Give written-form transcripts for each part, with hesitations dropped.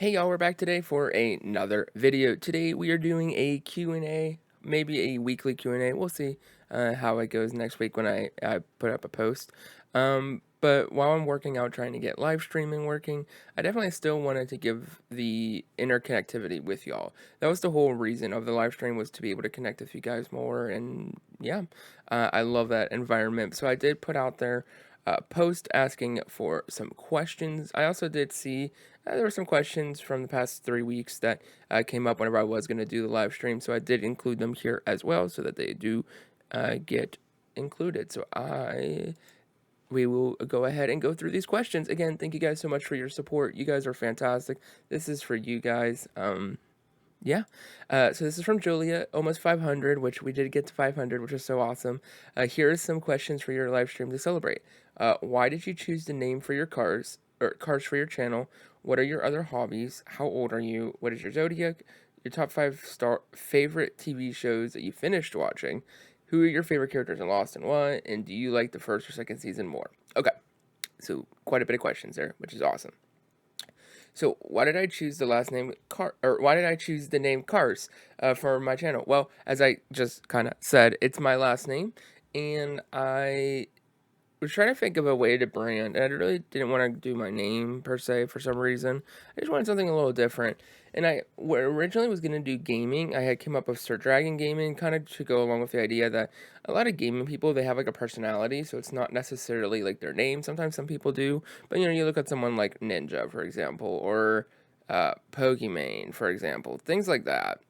Hey y'all, we're back today for another video. Today we are doing a Q&A, maybe a weekly Q&A. We'll see how it goes next week when I put up a post. But while I'm working out trying to get live streaming working, I definitely still wanted to give the interconnectivity with y'all. That was the whole reason of the live stream, was to be able to connect with you guys more, and yeah, I love that environment. So I did put out there post asking for some questions. I also did see there were some questions from the past 3 weeks that came up whenever I was going to do the live stream, so I did include them here as well so that they do get included. So we will go ahead and go through these questions. Again, thank you guys so much for your support. You guys are fantastic. This is for you guys. Yeah. So this is from Julia, almost 500, which we did get to 500, which is so awesome. Here are some questions for your live stream to celebrate. Why did you choose the name for your cars, or cars for your channel? What are your other hobbies? How old are you? What is your Zodiac? Your top 5 favorite TV shows that you finished watching? Who are your favorite characters in Lost and why? And do you like the first or second season more? Okay, so quite a bit of questions there, which is awesome. So why did I choose the last name or why did I choose the name Carse for my channel? Well, as I just kind of said, it's my last name, and I was trying to think of a way to brand, and I really didn't want to do my name per se for some reason. I just wanted something a little different. And I originally was going to do gaming. I had came up with Sir Dragon Gaming, kind of to go along with the idea that a lot of gaming people, they have like a personality, so it's not necessarily like their name. Sometimes some people do, but you look at someone like Ninja, for example, or Pokimane, for example, things like that.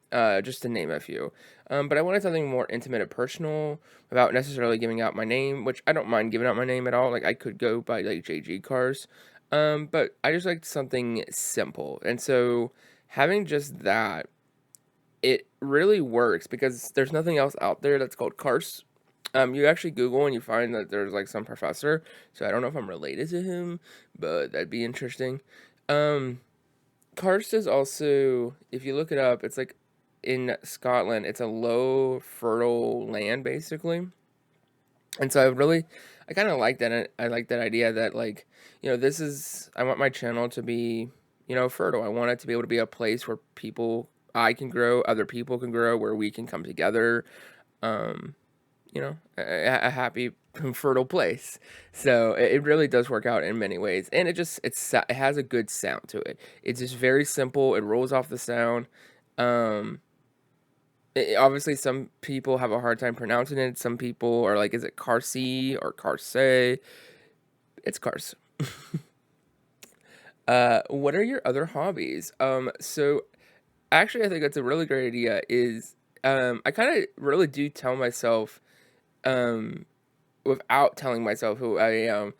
Just to name a few. But I wanted something more intimate and personal without necessarily giving out my name, which I don't mind giving out my name at all. Like, I could go by like JG Cars. But I just liked something simple. And so having just that, it really works because there's nothing else out there that's called Carse. You actually Google and you find that there's like some professor. So I don't know if I'm related to him, but that'd be interesting. Carse is also, if you look it up, it's like in Scotland. It's a low fertile land basically, and so I kind of like that. I like that idea that, like, this is, I want my channel to be, fertile. I want it to be able to be a place where I can grow, other people can grow, where we can come together. Um, a happy, fertile place. So it really does work out in many ways, and it has a good sound to it. It's just very simple. It rolls off the sound. Um, Obviously, some people have a hard time pronouncing it. Some people are like, is it Carse or Carse? It's Carse. What are your other hobbies? So actually, I think that's a really great idea. I kind of really do tell myself, um, without telling myself who I am,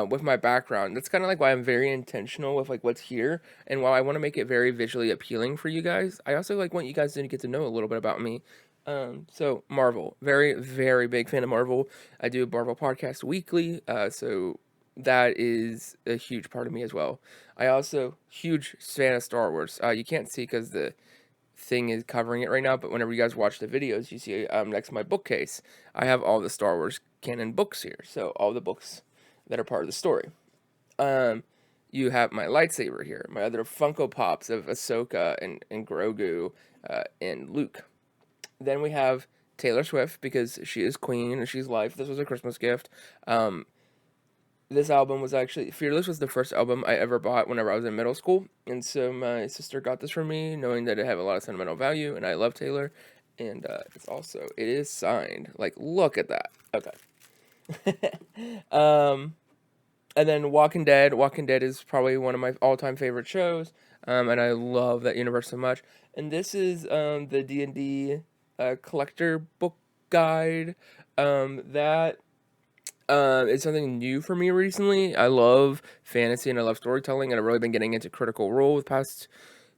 with my background. That's kind of like why I'm very intentional with like what's here, and while I want to make it very visually appealing for you guys, I also like want you guys to get to know a little bit about me. So Marvel, very very big fan of Marvel. I do a Marvel podcast weekly, so that is a huge part of me as well. I also huge fan of Star Wars. You can't see because the thing is covering it right now, but whenever you guys watch the videos, you see next to my bookcase, I have all the Star Wars canon books here. So all the books that are part of the story. Um, you have my lightsaber here, my other Funko Pops of Ahsoka and Grogu and Luke. Then we have Taylor Swift because she is queen and she's life. This was a Christmas gift. Um, this album was actually, Fearless was the first album I ever bought whenever I was in middle school. And so my sister got this for me, knowing that it had a lot of sentimental value, and I love Taylor. And it is signed. Like, look at that. Okay. um, and then Walking Dead. Walking Dead is probably one of my all-time favorite shows. And I love that universe so much. And this is the D&D collector book guide. That it's something new for me recently. I love fantasy and I love storytelling, and I've really been getting into Critical Role the past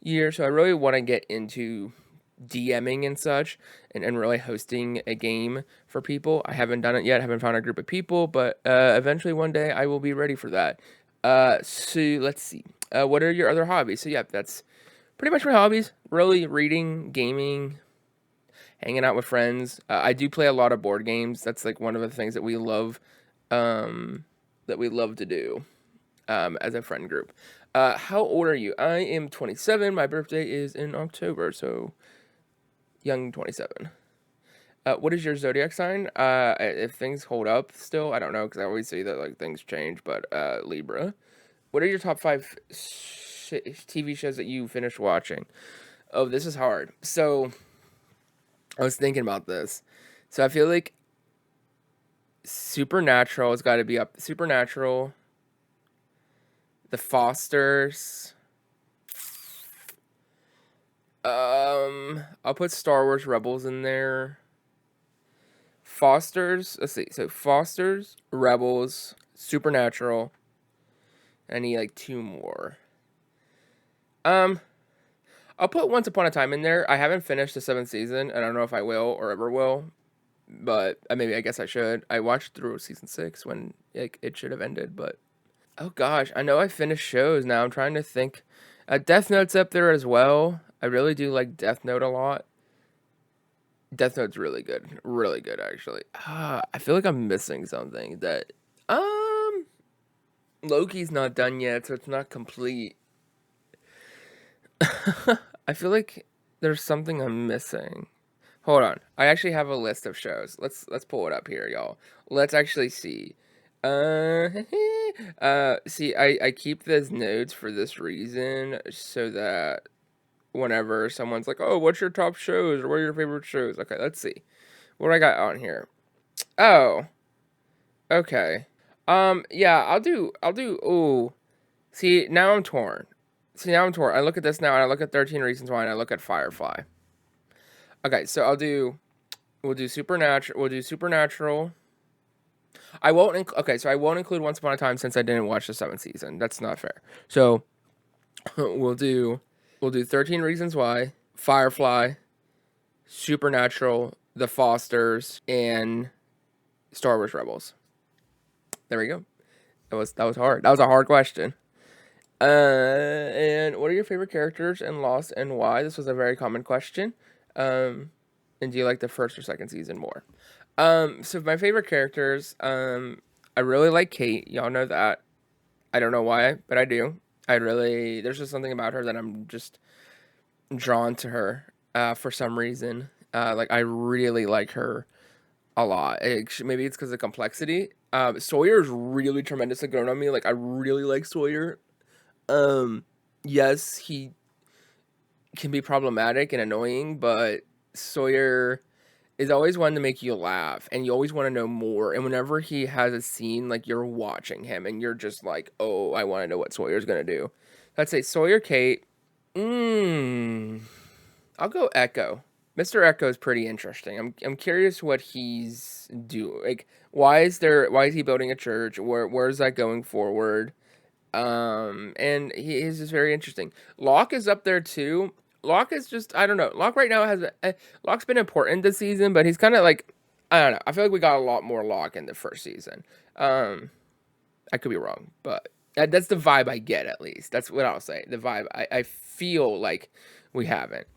year. So I really want to get into DMing and such, and really hosting a game for people. I haven't done it yet. I haven't found a group of people, but eventually one day I will be ready for that. So let's see. What are your other hobbies? So yeah, that's pretty much my hobbies. Really reading, gaming, hanging out with friends. I do play a lot of board games. That's like one of the things um, that we love to do as a friend group. How old are you? I am 27. My birthday is in October, so young 27. What is your zodiac sign? If things hold up still, I don't know because I always see that like things change. But Libra. What are your top 5 TV shows that you finished watching? Oh, this is hard. So I was thinking about this. So I feel like Supernatural has got to be up. Supernatural, The Fosters. I'll put Star Wars Rebels in there. Fosters. Let's see. So Fosters, Rebels, Supernatural. I need like 2 more. I'll put Once Upon a Time in there. I haven't finished the 7th season. I don't know if I will or ever will, but maybe I guess I should. I watched through season 6 when it should have ended, but oh gosh, I know I finished shows now. I'm trying to think. Death Note's up there as well. I really do like Death Note a lot. Death Note's really good actually. I feel like I'm missing something that Loki's not done yet, so it's not complete. I feel like there's something I'm missing. Hold on. I actually have a list of shows. Let's pull it up here, y'all. Let's actually see. Uh, see, I keep those notes for this reason, so that whenever someone's like, "Oh, what's your top shows or what are your favorite shows?" Okay, let's see. What do I got on here? Oh, okay. Yeah, I'll do. Ooh, see, now I'm torn. I look at this now, and I look at 13 Reasons Why, and I look at Firefly. Okay, so we'll do Supernatural. We'll do Supernatural. I won't. Okay, so I won't include Once Upon a Time since I didn't watch the 7th season. That's not fair. So we'll do 13 Reasons Why, Firefly, Supernatural, The Fosters, and Star Wars Rebels. There we go. That was hard. That was a hard question. And what are your favorite characters in Lost and why? This was a very common question. And do you like the 1st or 2nd season more? So my favorite characters, I really like Kate. Y'all know that. I don't know why, but I do. There's just something about her that I'm just drawn to her, for some reason. Like I really like her a lot. Maybe it's because of complexity. Sawyer's really tremendously grown on me. Like I really like Sawyer. Yes, he can be problematic and annoying, but Sawyer is always one to make you laugh and you always want to know more. And whenever he has a scene, like you're watching him and you're just like, oh, I want to know what Sawyer's gonna do. Let's say Sawyer, Kate. I'll go Echo. Mr. Echo is pretty interesting. I'm curious what he's doing. Like, why is he building a church? Where's that going forward? And he is just very interesting. Locke is up there too. Locke is just, I don't know. Locke right now Locke's been important this season, but he's kind of like, I don't know. I feel like we got a lot more Locke in the 1st season. I could be wrong, but that's the vibe I get, at least. That's what I'll say. The vibe I feel like we haven't.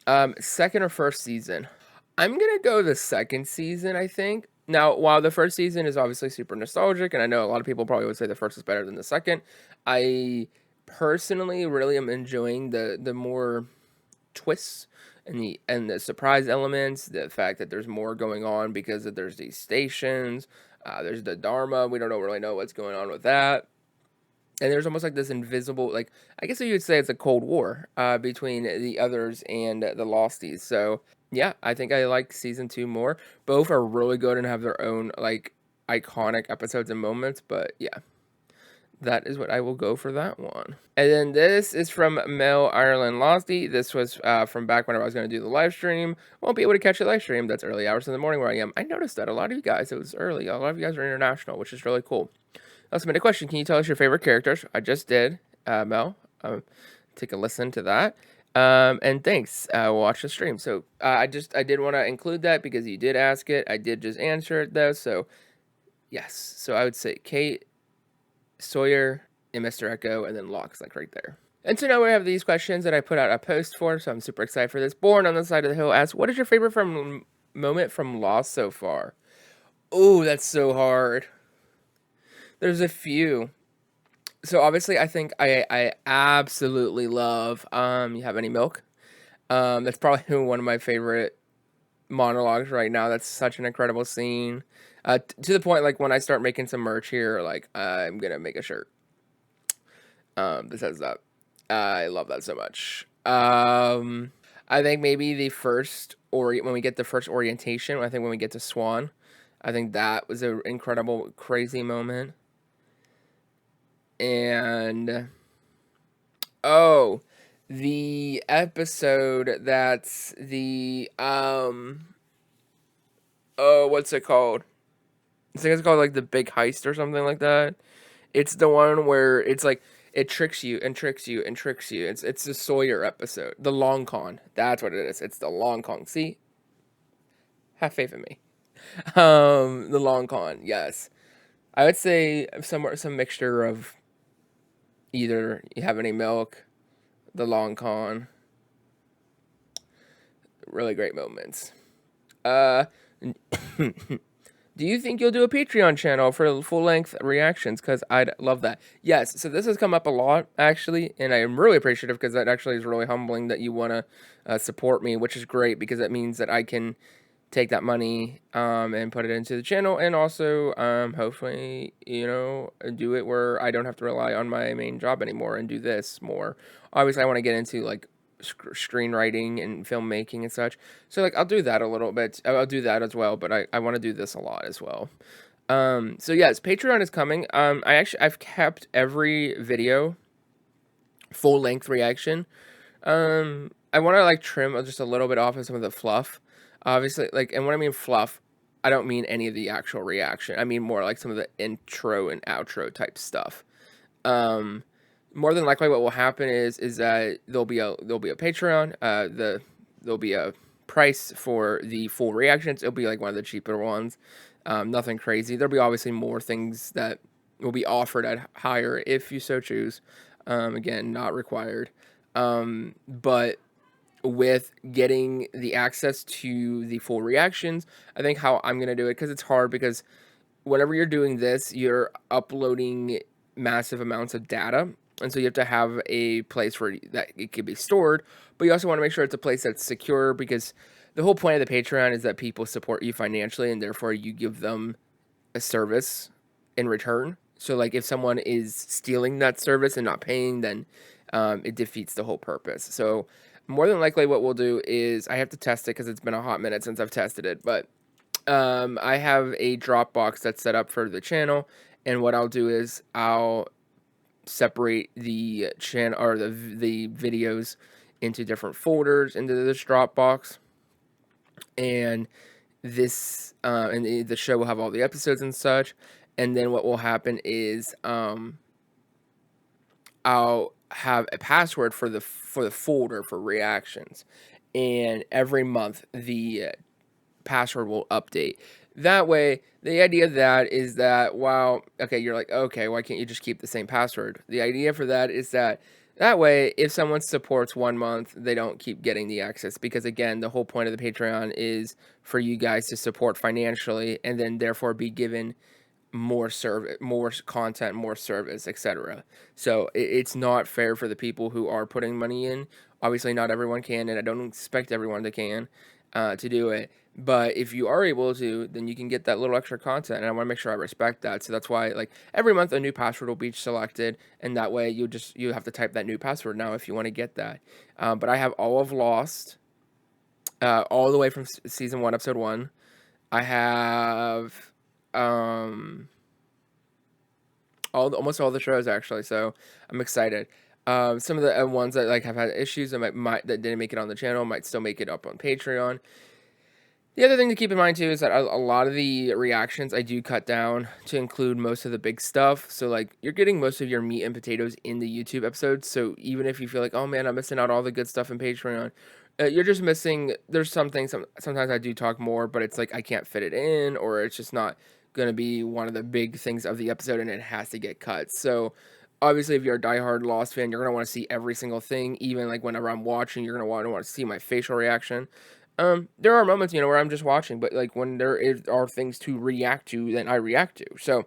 2nd or 1st season. I'm gonna go the 2nd season, I think. Now, while the 1st season is obviously super nostalgic, and I know a lot of people probably would say the 1st is better than the 2nd, I personally really am enjoying the more twists and the surprise elements, the fact that there's more going on because there's these stations, there's the Dharma. We don't really know what's going on with that. And there's almost like this invisible, like, I guess you would say it's a Cold War between the others and the Losties. So, yeah, I think I like season 2 more. Both are really good and have their own, like, iconic episodes and moments. But, yeah, that is what I will go for that one. And then this is from Mel Ireland Losty. This was from back whenever I was going to do the live stream. Won't be able to catch the live stream. That's early hours in the morning where I am. I noticed that a lot of you guys, it was early. A lot of you guys are international, which is really cool. I'll submit a question. Can you tell us your favorite characters? I just did, Mel. Take a listen to that. And thanks. Watch the stream. So I did want to include that because you did ask it. I did just answer it though. So yes. So I would say Kate, Sawyer, and Mr. Echo, and then Locke's like right there. And so now we have these questions that I put out a post for. So I'm super excited for this. Born on the Side of the Hill asks, "What is your favorite moment from Lost so far?" Oh, that's so hard. There's a few. So obviously, I think I absolutely love You Have Any Milk? That's probably one of my favorite monologues right now. That's such an incredible scene. To the point, like when I start making some merch here, like I'm gonna make a shirt that says that. I love that so much. I think maybe the first, or when we get the first orientation, I think when we get to Swan, I think that was an incredible, crazy moment. And oh, the episode that's the oh, what's it called? I think it's called like the Big Heist or something like that. It's the one where it's like it tricks you and tricks you and tricks you. It's the Sawyer episode, the long con. That's what it is. It's the long con. See, have faith in me. The long con. Yes, I would say some mixture of either You Have Any Milk, the long con. Really great moments. Uh, do you think you'll do a Patreon channel for full length reactions? Because I'd love that. Yes, so this has come up a lot, actually, and I am really appreciative because that actually is really humbling that you want to support me, which is great because that means that I can take that money and put it into the channel, and also hopefully, do it where I don't have to rely on my main job anymore and do this more. Obviously, I want to get into like screenwriting and filmmaking and such. So like I'll do that a little bit. I'll do that as well, but I want to do this a lot as well. So yes, Patreon is coming. I've kept every video full length reaction. I want to like trim just a little bit off of some of the fluff. Obviously, like, and when I mean fluff, I don't mean any of the actual reaction. I mean more like some of the intro and outro type stuff. Um, More than likely, what will happen is that there'll be a Patreon. There'll be a price for the full reactions. It'll be like one of the cheaper ones. Nothing crazy. There'll be obviously more things that will be offered at higher if you so choose. Again, not required. But with getting the access to the full reactions, I think how I'm gonna do it, because it's hard, because whenever you're doing this, you're uploading massive amounts of data, and so you have to have a place where that it can be stored, but you also want to make sure it's a place that's secure, because the whole point of the Patreon is that people support you financially, and therefore you give them a service in return. So like if someone is stealing that service and not paying, then it defeats the whole purpose. So more than likely what we'll do is, I have to test it because it's been a hot minute since I've tested it, but I have a Dropbox that's set up for the channel, and what I'll do is I'll separate the channel or the videos into different folders into this Dropbox, and this and the show will have all the episodes and such. And then what will happen is I'll have a password for the folder for reactions, and every month the password will update. That way, the idea of that is that, wow, okay, you're like, okay, why can't you just keep the same password? The idea for that is that way, if someone supports 1 month, they don't keep getting the access, because again, the whole point of the Patreon is for you guys to support financially, and then therefore be given more service, more content, more service, etc. So it's not fair for the people who are putting money in. Obviously, not everyone can, and I don't expect everyone to do it. But if you are able to, then you can get that little extra content, and I want to make sure I respect that. So that's why, like, every month a new password will be selected, and that way you have to type that new password now if you want to get that. But I have all of Lost, all the way from season 1, episode 1. I have almost all the shows, actually, so I'm excited. Some of the ones that like have had issues that that didn't make it on the channel might still make it up on Patreon. The other thing to keep in mind too is that a lot of the reactions I do cut down to include most of the big stuff. So like you're getting most of your meat and potatoes in the YouTube episodes. So even if you feel like, oh man, I'm missing out all the good stuff in Patreon, you're just missing. There's some things. Sometimes I do talk more, but it's like I can't fit it in, or it's just not going to be one of the big things of the episode, and it has to get cut. So obviously, if you're a diehard Lost fan, you're going to want to see every single thing. Even like whenever I'm watching, you're going to want to see my facial reaction. There are moments, where I'm just watching, but like when are things to react to, then I react to. So,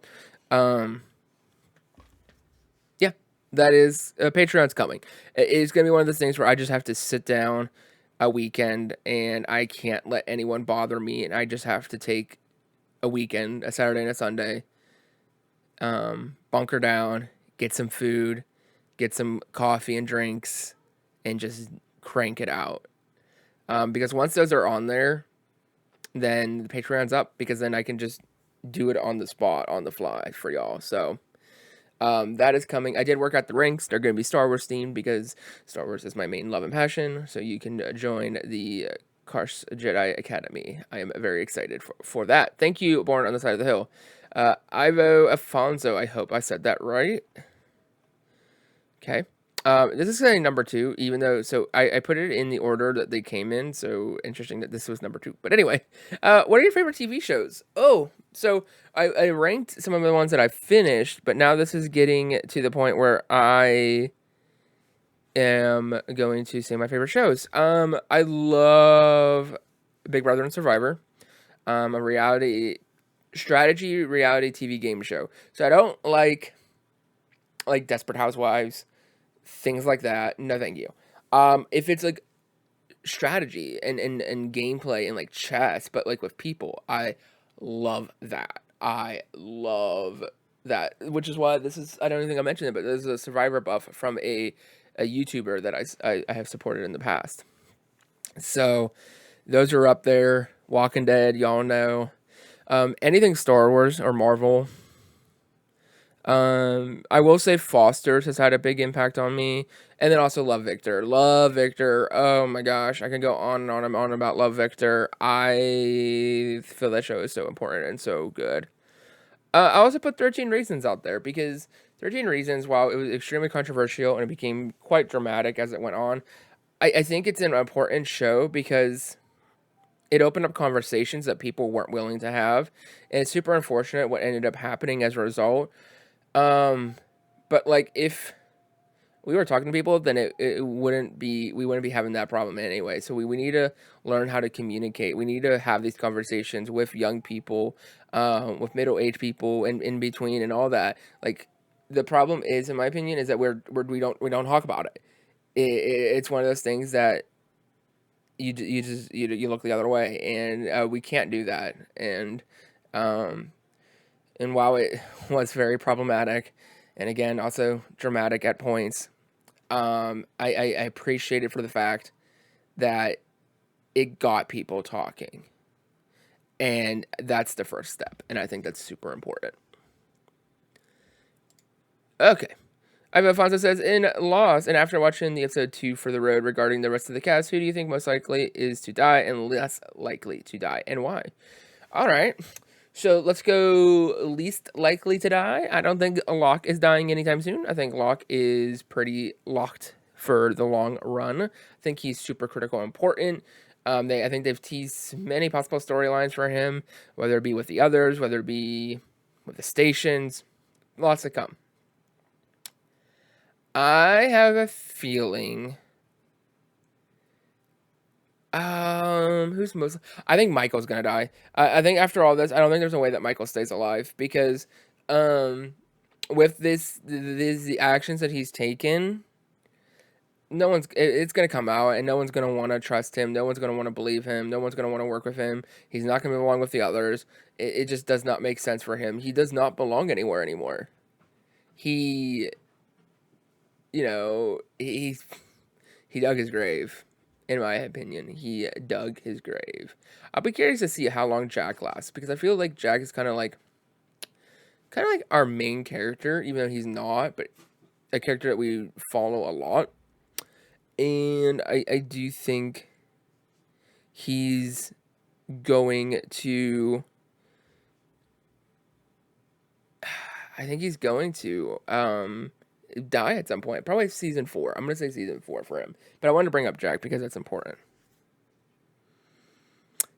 yeah, That is, Patreon's coming. It's gonna be one of those things where I just have to sit down a weekend and I can't let anyone bother me, and I just have to take a weekend, a Saturday and a Sunday, bunker down, get some food, get some coffee and drinks, and just crank it out. Because once those are on there, then the Patreon's up, because then I can just do it on the spot, on the fly for y'all. So that is coming. I did work out the ranks. They're going to be Star Wars themed because Star Wars is my main love and passion. So you can join the Carse Jedi Academy. I am very excited for that. Thank you, Born on the Side of the Hill. Ivo Afonso, I hope I said that right. Okay. This is saying number 2, even though, so I put it in the order that they came in, so interesting that this was number 2. But anyway, what are your favorite TV shows? Oh, so I ranked some of the ones that I finished, but now this is getting to the point where I am going to say my favorite shows. I love Big Brother and Survivor, a strategy reality TV game show. So I don't like Desperate Housewives, things like that. No, thank you. If it's like strategy and gameplay and like chess, but like with people, I love that. I love that, which is why this is, I don't even think I mentioned it, but there's a Survivor buff from a YouTuber that I have supported in the past. So those are up there. Walking Dead, y'all know. Anything Star Wars or Marvel. I will say Foster's has had a big impact on me, and then also Love Victor. Love Victor. Oh my gosh, I can go on and on and on about Love Victor. I feel that show is so important and so good. I also put 13 Reasons out there because 13 Reasons, while it was extremely controversial and it became quite dramatic as it went on, I think it's an important show because it opened up conversations that people weren't willing to have, and it's super unfortunate what ended up happening as a result. But like if we were talking to people, then it wouldn't be, we wouldn't be having that problem anyway. So we need to learn how to communicate. We need to have these conversations with young people, with middle-aged people, and in between and all that. Like the problem is, in my opinion, is that we don't talk about it. It's one of those things that you look the other way, and we can't do that. And while it was very problematic, and again also dramatic at points, I appreciate it for the fact that it got people talking, and that's the first step, and I think that's super important. Okay. Ivan Alfonso says, in Lost, and after watching the episode 2 for the road regarding the rest of the cast, who do you think most likely is to die and less likely to die, and why? All right. So let's go least likely to die. I don't think Locke is dying anytime soon. I think Locke is pretty locked for the long run. I think he's super critical and important. I think they've teased many possible storylines for him, whether it be with the others, whether it be with the stations. Lots to come. I have a feeling. Who's most? I think Michael's gonna die. I think after all this, I don't think there's a way that Michael stays alive because, with the actions that he's taken, it's gonna come out, and no one's gonna want to trust him. No one's gonna want to believe him. No one's gonna want to work with him. He's not gonna move along with the others. It just does not make sense for him. He does not belong anywhere anymore. He, he dug his grave. In my opinion, he dug his grave. I'll be curious to see how long Jack lasts, because I feel like Jack is kind of like our main character, even though he's not, but a character that we follow a lot. And I do think he's going to. I think he's going to die at some point. Probably season 4. I'm going to say season 4 for him. But I wanted to bring up Jack because that's important.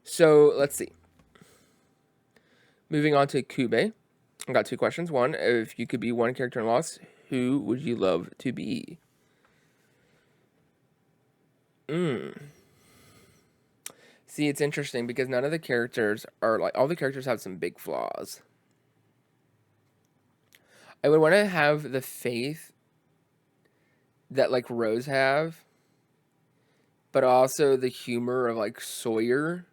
So, let's see. Moving on to Kube. I got 2 questions. One, if you could be one character in Lost, who would you love to be? See, it's interesting because none of the characters are like, all the characters have some big flaws. I would want to have the faith that like Rose have, but also the humor of like Sawyer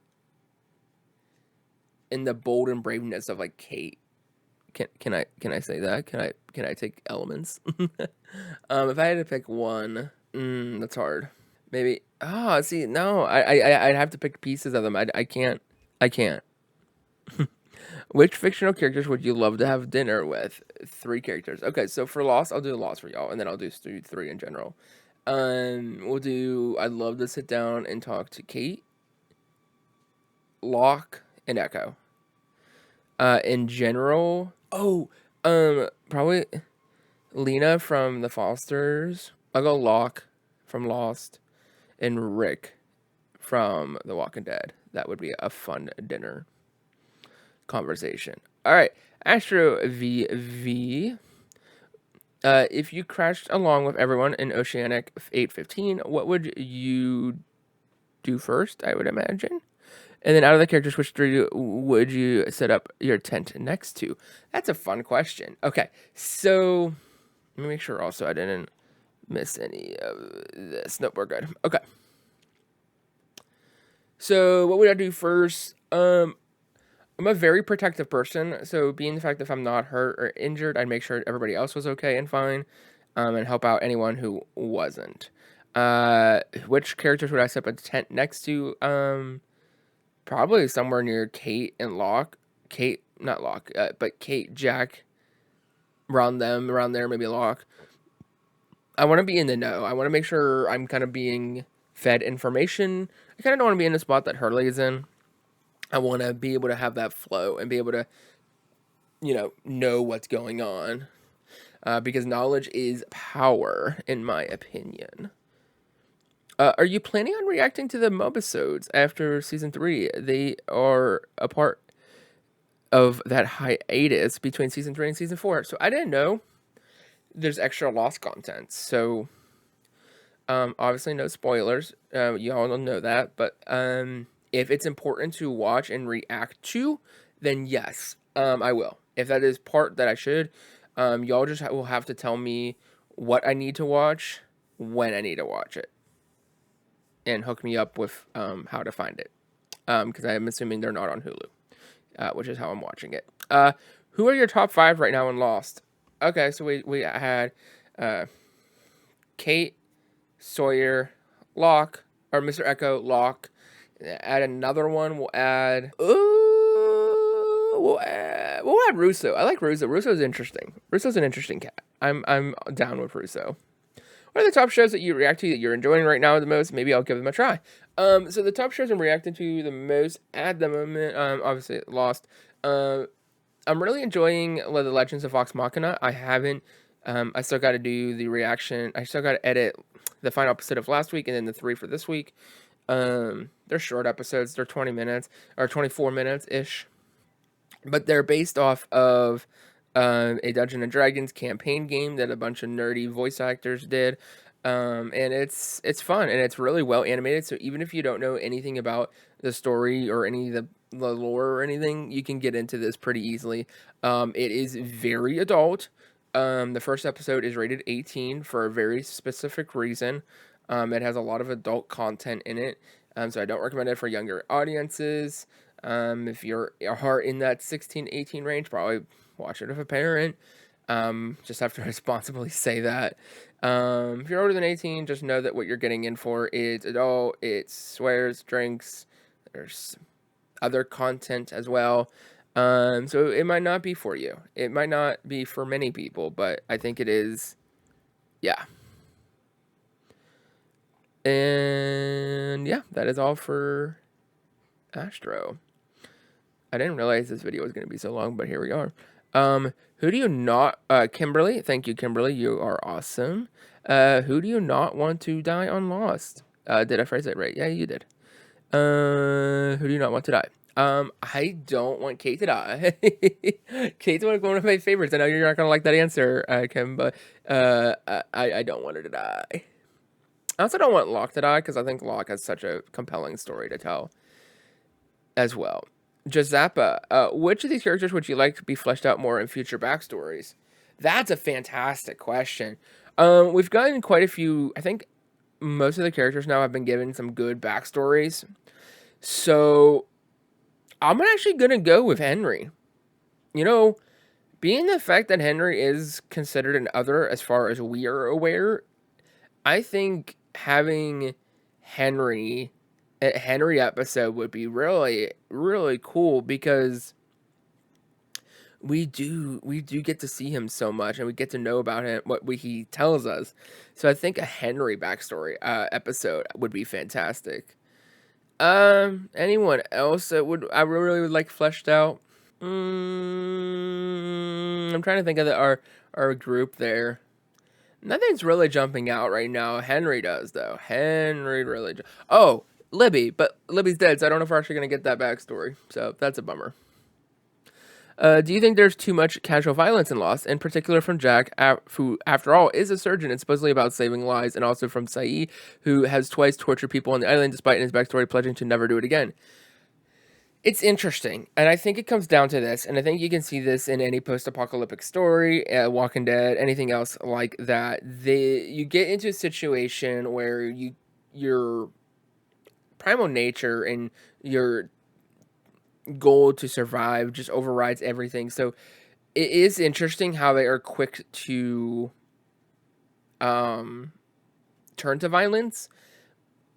and the bold and braveness of like Kate. Can I say that? Can I take elements? If I had to pick one, that's hard. Maybe. Oh, see, no, I'd have to pick pieces of them. I can't. I can't. Which fictional characters would you love to have dinner with? 3 characters. Okay, so for Lost, I'll do Lost for y'all, and then I'll do 3 in general. We'll do. I'd love to sit down and talk to Kate, Locke, and Echo. In general, probably Lena from The Fosters. I'll go Locke from Lost, and Rick from The Walking Dead. That would be a fun dinner conversation. All right, Astro VV. If you crashed along with everyone in Oceanic 815, what would you do first? I would imagine. And then out of the characters, which 3 would you set up your tent next to? That's a fun question. Okay, so let me make sure also I didn't miss any of this. Nope, we're good. Okay. So what would I do first? I'm a very protective person, so being the fact that if I'm not hurt or injured, I'd make sure everybody else was okay and fine, and help out anyone who wasn't. Which characters would I set up a tent next to? Probably somewhere near Kate and Locke. Kate, not Locke, but Kate, Jack, around there, maybe Locke. I want to be in the know. I want to make sure I'm kind of being fed information. I kind of don't want to be in the spot that Hurley is in. I want to be able to have that flow and be able to, know what's going on. Because knowledge is power, in my opinion. Are you planning on reacting to the Mobisodes after season 3? They are a part of that hiatus between season 3 and season 4. So I didn't know there's extra Lost content. So obviously no spoilers. Y'all don't know that. But if it's important to watch and react to, then yes, I will. If that is part that I should, y'all just will have to tell me what I need to watch, when I need to watch it, and hook me up with how to find it. Because I'm assuming they're not on Hulu, which is how I'm watching it. Who are your top 5 right now in Lost? Okay, so we had Kate, Sawyer, Locke, or Mr. Echo, Locke. Add another one. We'll add Russo. I like Russo. Russo's interesting. Russo's an interesting cat. I'm down with Russo. What are the top shows that you react to that you're enjoying right now the most? Maybe I'll give them a try. So the top shows I'm reacting to the most at the moment, obviously Lost. I'm really enjoying The Legends of Vox Machina. I haven't. I still got to do the reaction. I still got to edit the final episode of last week and then the 3 for this week. They're short episodes. They're 20 minutes or 24 minutes ish, but they're based off of a Dungeons and Dragons campaign game that a bunch of nerdy voice actors did. And it's fun and it's really well animated. So even if you don't know anything about the story or any of the lore or anything, you can get into this pretty easily. It is very adult. The first episode is rated 18 for a very specific reason. It has a lot of adult content in it. So I don't recommend it for younger audiences. If you're in that 16-18 range, probably watch it with a parent. Just have to responsibly say that. If you're older than 18, just know that what you're getting in for is adult. It swears, drinks. There's other content as well. So it might not be for you. It might not be for many people, but I think it is. Yeah. And yeah, that is all for Astro. I didn't realize this video was going to be so long, but here we are. Who do you not, Kimberly, thank you, Kimberly, you are awesome. Who do you not want to die on Lost? Did I phrase that right? Yeah, you did. Who do you not want to die? I don't want Kate to die. Kate's one of my favorites. I know you're not going to like that answer, Kim, but, I don't want her to die. I also don't want Locke to die, because I think Locke has such a compelling story to tell as well. Jazappa, which of these characters would you like to be fleshed out more in future backstories? That's a fantastic question. We've gotten quite a few. I think most of the characters now have been given some good backstories. So I'm actually gonna go with Henry. You know, being the fact that Henry is considered an other as far as we are aware, I think having Henry a Henry episode would be really, really cool because we do get to see him so much and we get to know about him he tells us. So I think a Henry backstory episode would be fantastic. Anyone else that would like fleshed out? I'm trying to think of our group there. Nothing's really jumping out right now. Henry does though. Henry really. Oh, Libby, but Libby's dead, so I don't know if we're actually gonna get that backstory. So that's a bummer. Do you think there's too much casual violence in Lost, in particular from Jack, who, after all, is a surgeon and supposedly about saving lives, and also from Saeed, who has twice tortured people on the island despite in his backstory pledging to never do it again? It's interesting, and I think it comes down to this, and I think you can see this in any post-apocalyptic story, Walking Dead, anything else like that. You get into a situation where your primal nature and your goal to survive just overrides everything. So it is interesting how they are quick to um turn to violence,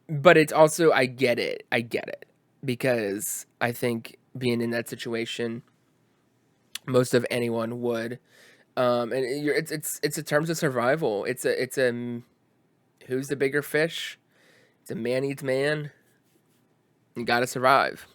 but it's also I get it. I get it because I think being in that situation, most of anyone would. And it's in terms of survival. It's a who's the bigger fish? It's a man eats man. You got to survive.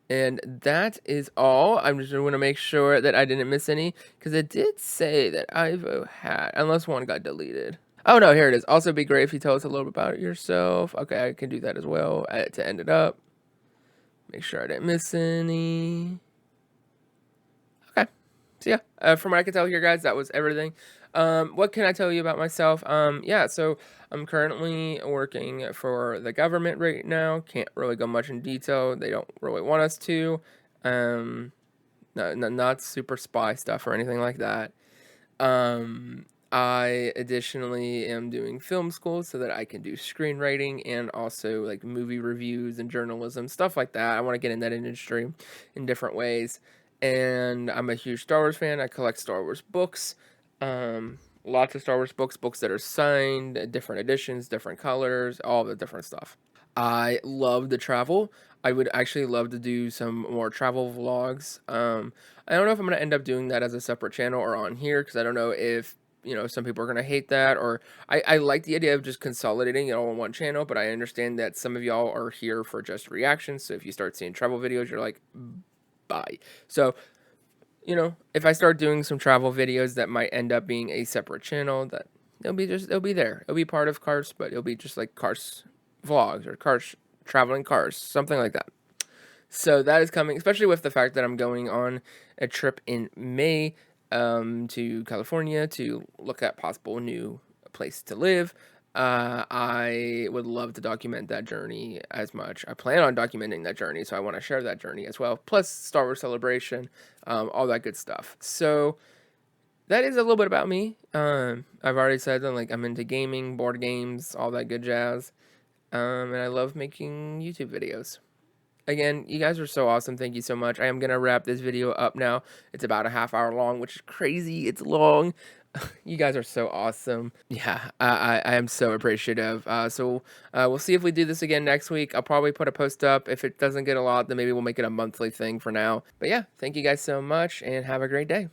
And that is all. I'm just going to make sure that I didn't miss any, because it did say that Ivo had, unless one got deleted. Oh, no, here it is. Also, be great if you tell us a little bit about yourself. Okay, I can do that as well to end it up. Make sure I didn't miss any. Okay. So, yeah, from what I can tell here, guys, that was everything. What can I tell you about myself? Yeah, so I'm currently working for the government right now. Can't really go much in detail. They don't really want us to. Not super spy stuff or anything like that. I additionally am doing film school so that I can do screenwriting and also like movie reviews and journalism, stuff like that. I want to get in that industry in different ways. And I'm a huge Star Wars fan. I collect Star Wars books. Lots of Star Wars books, books that are signed, different editions, different colors, all the different stuff. I love to travel. I would actually love to do some more travel vlogs. I don't know if I'm going to end up doing that as a separate channel or on here, because I don't know if, some people are going to hate that, or I like the idea of just consolidating it all on one channel, but I understand that some of y'all are here for just reactions, so if you start seeing travel videos, you're like, bye. So, if I start doing some travel videos that might end up being a separate channel, that it'll be there. It'll be part of Carse, but it'll be just like Carse vlogs or Carse traveling Carse, something like that. So that is coming, especially with the fact that I'm going on a trip in May to California to look at possible new place to live. I would love to document that journey as much. I plan on documenting that journey, so I want to share that journey as well. Plus Star Wars Celebration, all that good stuff. So that is a little bit about me. I've already said that, like, I'm into gaming, board games, all that good jazz. And I love making YouTube videos. Again, you guys are so awesome. Thank you so much. I am going to wrap this video up now. It's about a half-hour long, which is crazy. It's long. You guys are so awesome. Yeah, I am so appreciative. So we'll see if we do this again next week. I'll probably put a post up. If it doesn't get a lot, then maybe we'll make it a monthly thing for now. But yeah, thank you guys so much, and have a great day.